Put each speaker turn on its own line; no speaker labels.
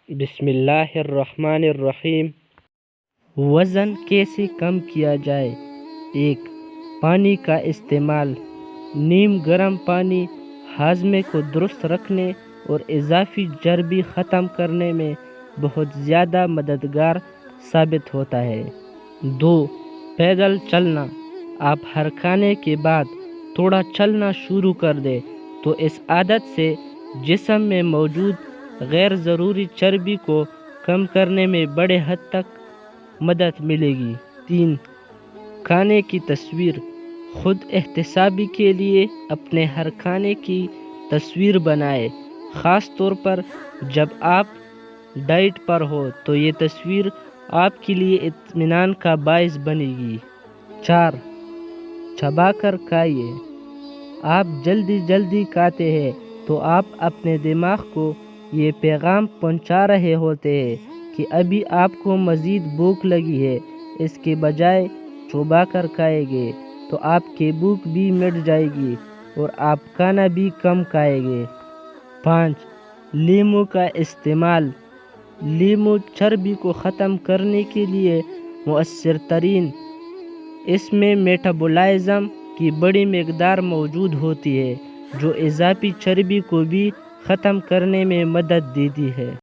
بسم اللہ الرحمن الرحیم۔ وزن کیسے کم کیا جائے؟ 1. پانی کا استعمال۔ نیم گرم پانی ہاضمے کو درست رکھنے اور اضافی چربی ختم کرنے میں بہت زیادہ مددگار ثابت ہوتا ہے۔ 2. پیدل چلنا۔ آپ ہر کھانے کے بعد تھوڑا چلنا شروع کر دیں تو اس عادت سے جسم میں موجود غیر ضروری چربی کو کم کرنے میں بڑے حد تک مدد ملے گی۔ 3. کھانے کی تصویر۔ خود احتسابی کے لیے اپنے ہر کھانے کی تصویر بنائیں، خاص طور پر جب آپ ڈائٹ پر ہو تو یہ تصویر آپ کے لیے اطمینان کا باعث بنے گی۔ 4. چبا کر کھائیے۔ آپ جلدی کھاتے ہیں تو آپ اپنے دماغ کو یہ پیغام پہنچا رہے ہوتے ہیں کہ ابھی آپ کو مزید بھوک لگی ہے۔ اس کے بجائے چبا کر کھائیں گے تو آپ کی بھوک بھی مٹ جائے گی اور آپ کھانا بھی کم کھائیں گے۔ 5. لیموں کا استعمال۔ لیموں چربی کو ختم کرنے کے لیے مؤثر ترین۔ اس میں میٹابولائزم کی بڑی مقدار موجود ہوتی ہے جو اضافی چربی کو بھی ختم کرنے میں مدد دیتی ہے۔